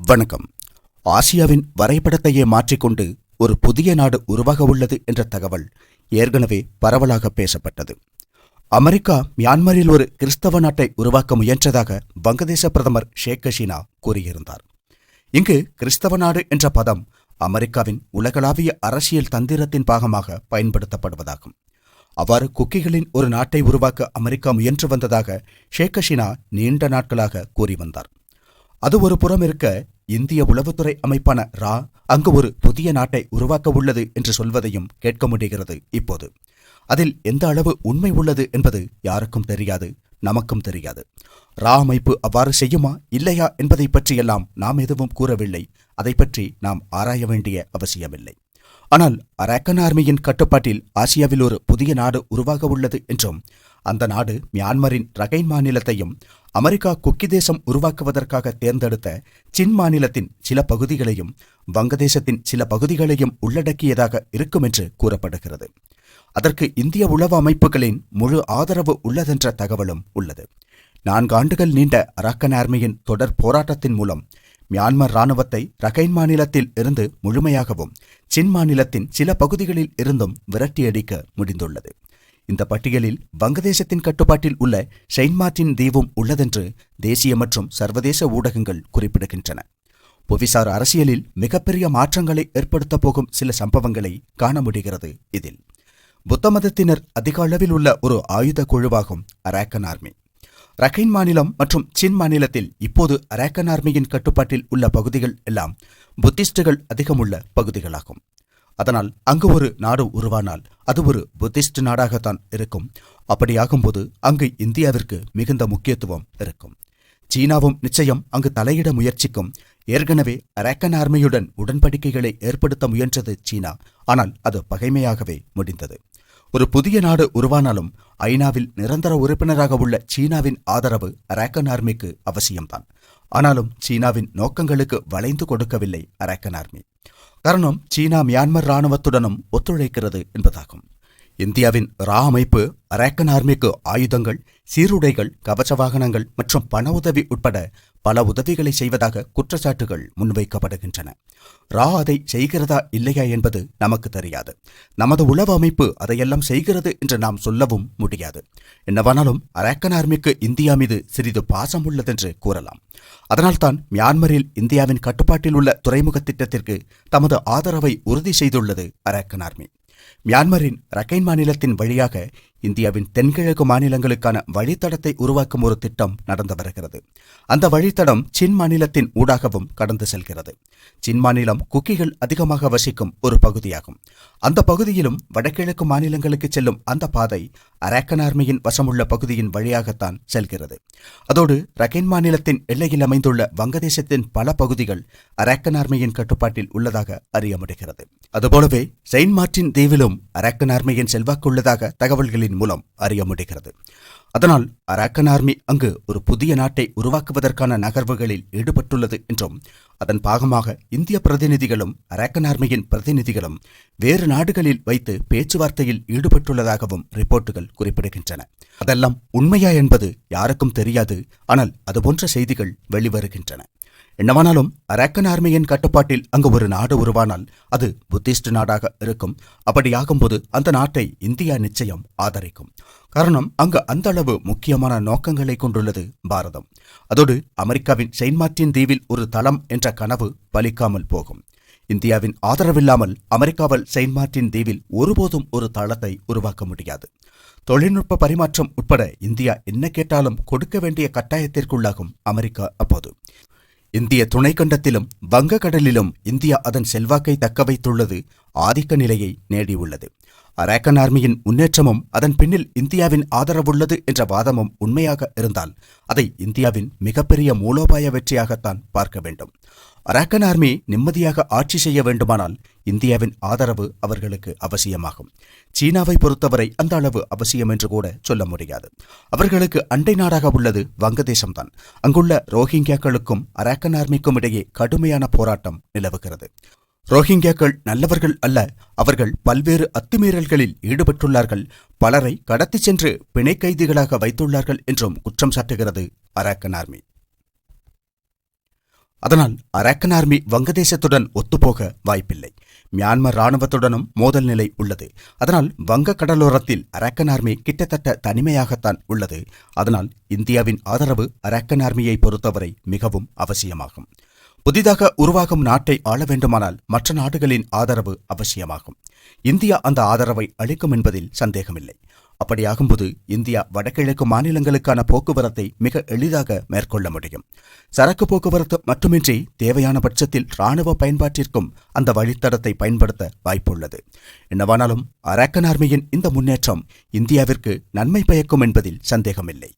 வணக்கம். ஆசியாவின் வரைபடத்தையே மாற்றிக்கொண்டு ஒரு புதிய நாடு உருவாக உள்ளது என்ற தகவல் ஏற்கனவே பரவலாக பேசப்பட்டது. அமெரிக்கா மியான்மரில் ஒரு கிறிஸ்தவ நாட்டை உருவாக்க முயன்றதாக வங்கதேச பிரதமர் ஷேக் ஹசீனா கூறியிருந்தார். இங்கு கிறிஸ்தவ நாடு என்ற பதம் அமெரிக்காவின் உலகளாவிய அரசியல் தந்திரத்தின் பாகமாக பயன்படுத்தப்படுவதாகும். அவ்வாறு குக்கிகளின் ஒரு நாட்டை உருவாக்க அமெரிக்கா முயன்று வந்ததாக ஷேக் ஹசீனா நீண்ட நாட்களாக கூறி வந்தார். அது ஒரு புறம் இருக்க, இந்திய உளவுத்துறை அமைப்பான ரா அங்கு ஒரு புதிய நாட்டை உருவாக்க உள்ளது என்று சொல்வதையும் கேட்க முடிகிறது. இப்போது அதில் எந்த அளவு உண்மை உள்ளது என்பது யாருக்கும் தெரியாது, நமக்கும் தெரியாது. ரா அமைப்பு அவ்வாறு செய்யுமா இல்லையா என்பதை பற்றியெல்லாம் நாம் எதுவும் கூறவில்லை. அதை பற்றி நாம் ஆராய வேண்டிய அவசியமில்லை. ஆனால் அரக்கன் ஆர்மியின் கட்டுப்பாட்டில் ஆசியாவில் ஒரு புதிய நாடு உருவாக உள்ளது என்றும், அந்த நாடு மியான்மரின் ரகைன் மாநிலத்தையும் அமெரிக்கா குக்கி தேசம் உருவாக்குவதற்காக தேர்ந்தெடுத்த சின் மாநிலத்தின் சில பகுதிகளையும் வங்கதேசத்தின் சில பகுதிகளையும் உள்ளடக்கியதாக இருக்கும் என்று கூறப்படுகிறது. அதற்கு இந்திய உளவு அமைப்புகளின் முழு ஆதரவு உள்ளதென்ற தகவலும் உள்ளது. 4 ஆண்டுகள் நீண்ட அரக்கன் ஆர்மியின் தொடர் போராட்டத்தின் மூலம் மியான்மர் இராணுவத்தை ரகைன் மாநிலத்தில் இருந்து முழுமையாகவும் சின் மாநிலத்தின் சில பகுதிகளில் இருந்தும் விரட்டியடிக்க முடிந்துள்ளது. இந்த பட்டியலில் வங்கதேசத்தின் கட்டுப்பாட்டில் உள்ள செயின்ட் மார்ட்டின் தீவும் உள்ளதென்று தேசிய மற்றும் சர்வதேச ஊடகங்கள் குறிப்பிடுகின்றன. புவிசார் அரசியலில் மிகப்பெரிய மாற்றங்களை ஏற்படுத்தப் போகும் சில சம்பவங்களை காண முடிகிறது. இதில் புத்த மதத்தினர் அதிக அளவில் உள்ள ஒரு ஆயுத குழுவாகும் அரக்கன் ஆர்மி. ரகைன் மாநிலம் மற்றும் சின் மாநிலத்தில் இப்போது அரக்கன் ஆர்மியின் கட்டுப்பாட்டில் உள்ள பகுதிகள் எல்லாம் புத்திஸ்டுகள் அதிகமுள்ள பகுதிகளாகும். அதனால் அங்கு ஒரு நாடு உருவானால் அது ஒரு புத்திஸ்ட் நாடாகத்தான் இருக்கும். அப்படியாகும்போது அங்கு இந்தியாவிற்கு மிகுந்த முக்கியத்துவம் இருக்கும். சீனாவும் நிச்சயம் அங்கு தலையிட முயற்சிக்கும். ஏற்கனவே அரக்கன் ஆர்மியுடன் உடன்படிக்கைகளை ஏற்படுத்த முயன்றது சீனா. ஆனால் அது பகைமையாகவே முடிந்தது. ஒரு புதிய நாடு உருவானாலும் ஐநாவில் நிரந்தர உறுப்பினராக உள்ள சீனாவின் ஆதரவு அரக்கன் ஆர்மிக்கு அவசியம்தான். ஆனாலும் சீனாவின் நோக்கங்களுக்கு வளைந்து கொடுக்கவில்லை அரக்கன் ஆர்மி. காரணம், சீனா மியான்மர் இராணுவத்துடனும் ஒத்துழைக்கிறது என்பதாகும். இந்தியாவின் ரா அமைப்பு அரக்கன் ஆர்மிக்கு ஆயுதங்கள், சீருடைகள், கவச வாகனங்கள் மற்றும் பண உதவி உட்பட பல உதவிகளை செய்வதாக குற்றச்சாட்டுகள் முன்வைக்கப்படுகின்றன. ரா அதை செய்கிறதா இல்லையா என்பது நமக்கு தெரியாது. நமது உளவு அமைப்பு அதையெல்லாம் செய்கிறது என்று நாம் சொல்லவும் முடியாது. என்னவானாலும் அரக்கன் ஆர்மிக்கு இந்தியா மீது சிறிது பாசம் உள்ளதென்று கூறலாம். அதனால்தான் மியான்மரில் இந்தியாவின் கட்டுப்பாட்டில் உள்ள துறைமுக திட்டத்திற்கு தமது ஆதரவை உறுதி செய்துள்ளது அரக்கன் ஆர்மி. மியான்மரின் ரகைன் மாநிலத்தின் வழியாக இந்தியாவின் தென்கிழக்கு மாநிலங்களுக்கான வழித்தடத்தை உருவாக்கும் ஒரு திட்டம் நடந்து வருகிறது. அந்த வழித்தடம் சின் மாநிலத்தின் ஊடாகவும் கடந்து செல்கிறது. சின் மாநிலம் குக்கிகள் அதிகமாக வசிக்கும் ஒரு பகுதியாகும். அந்த பகுதியிலும் வடகிழக்கு மாநிலங்களுக்கு செல்லும் அந்த பாதை அரக்கன் ஆர்மியின் வசமுள்ள பகுதியின் வழியாகத்தான் செல்கிறது. அதோடு ரகைன் மாநிலத்தின் எல்லையில் அமைந்துள்ள வங்கதேசத்தின் பல பகுதிகள் அரக்கன் ஆர்மியின் கட்டுப்பாட்டில் உள்ளதாக அறிய முடிகிறது. அதுபோலவே செயின்ட் மார்ட்டின் தீவிலும் அரக்கன் ஆர்மியின் செல்வாக்கு உள்ளதாக தகவல்களின் மூலம் அறிய முடிகிறது. அதனால் அரக்கன் ஆர்மி அங்கு ஒரு புதிய நாட்டை உருவாக்குவதற்கான நகர்வுகளில் ஈடுபட்டுள்ளது என்றும், அதன் பாகமாக இந்திய பிரதிநிதிகளும் அரக்கன் ஆர்மியின் பிரதிநிதிகளும் வேறு நாடுகளில் வைத்து பேச்சுவார்த்தையில் ஈடுபட்டுள்ளதாகவும் ரிப்போர்ட்டுகள் குறிப்பிடுகின்றன. அதெல்லாம் உண்மையா என்பது யாருக்கும் தெரியாது. ஆனால் அதுபோன்ற செய்திகள் வெளிவருகின்றன. என்னவானாலும் அரக்கன் ஆர்மியின் கட்டுப்பாட்டில் அங்கு ஒரு நாடு உருவானால் அது புத்திஸ்ட் நாடாக இருக்கும். அப்படியாகும்போது அந்த நாட்டை இந்தியா நிச்சயம் ஆதரிக்கும். காரணம், அங்கு அந்த அளவு முக்கியமான நோக்கங்களை கொண்டுள்ளது பாரதம். அதோடு அமெரிக்காவின் செயின்ட் மார்ட்டின் தீவில் ஒரு தளம் என்ற கனவு பலிக்காமல் போகும். இந்தியாவின் ஆதரவில்லாமல் அமெரிக்காவால் செயின்ட் மார்ட்டின் தீவில் ஒருபோதும் ஒரு தளத்தை உருவாக்க முடியாது. தொழில்நுட்ப பரிமாற்றம் உட்பட இந்தியா என்ன கேட்டாலும் கொடுக்க வேண்டிய கட்டாயத்திற்குள்ளாகும் அமெரிக்கா. அப்போது இந்திய துணைக்கண்டத்திலும் வங்கக்கடலிலும் இந்தியா அதன் செல்வாக்கை தக்க வைத்துள்ளது, ஆதிக்க நிலையை நேடியுள்ளது. அரக்கன் ஆர்மியின் முன்னேற்றமும் அதன் பின்னில் இந்தியாவின் ஆதரவுள்ளது என்ற வாதமும் உண்மையாக இருந்தால் அதை இந்தியாவின் மிகப்பெரிய மூலோபாய வெற்றியாகத்தான் பார்க்க வேண்டும். அரக்கன் ஆர்மி நிம்மதியாக ஆட்சி செய்ய வேண்டுமானால் இந்தியாவின் ஆதரவு அவர்களுக்கு அவசியமாகும். சீனாவை பொறுத்தவரை அந்த அளவு அவசியம் என்று கூட சொல்ல முடியாது. அவர்களுக்கு அண்டை நாடாக உள்ளது வங்கதேசம்தான். அங்குள்ள ரோஹிங்கியாக்களுக்கும் அரக்கன் ஆர்மிக்கும் இடையே கடுமையான போராட்டம் நிலவுகிறது. ரோஹிங்கியாக்கள் நல்லவர்கள் அல்ல. அவர்கள் பல்வேறு அத்துமீறல்களில் ஈடுபட்டுள்ளார்கள். பலரை கடத்தி சென்று பிணை கைதிகளாக வைத்துள்ளார்கள் என்றும் குற்றம் சாட்டுகிறது அரக்கன் ஆர்மி. அதனால் அரக்கன் ஆர்மி வங்கதேசத்துடன் ஒத்துப்போக வாய்ப்பில்லை. மியான்மர் இராணுவத்துடனும் மோதல் நிலை உள்ளது. அதனால் வங்க கடலோரத்தில் அரக்கன் ஆர்மி கிட்டத்தட்ட தனிமையாகத்தான் உள்ளது. அதனால் இந்தியாவின் ஆதரவு அரக்கன் ஆர்மியை பொறுத்தவரை மிகவும் அவசியமாகும். புதிதாக உருவாகும் நாட்டை ஆள வேண்டுமானால் மற்ற நாடுகளின் ஆதரவு அவசியமாகும். இந்தியா அந்த ஆதரவை அளிக்கும் என்பதில் சந்தேகமில்லை. அப்படியாகும்போது இந்தியா வடகிழக்கு மாநிலங்களுக்கான போக்குவரத்தை மிக எளிதாக மேற்கொள்ள முடியும். சரக்கு போக்குவரத்து மட்டுமின்றி தேவையான பட்சத்தில் இராணுவ பயன்பாட்டிற்கும் அந்த வழித்தடத்தை பயன்படுத்த வாய்ப்புள்ளது. என்னவானாலும் அரக்கன் ஆர்மியின் இந்த முன்னேற்றம் இந்தியாவிற்கு நன்மை பயக்கும் என்பதில் சந்தேகமில்லை.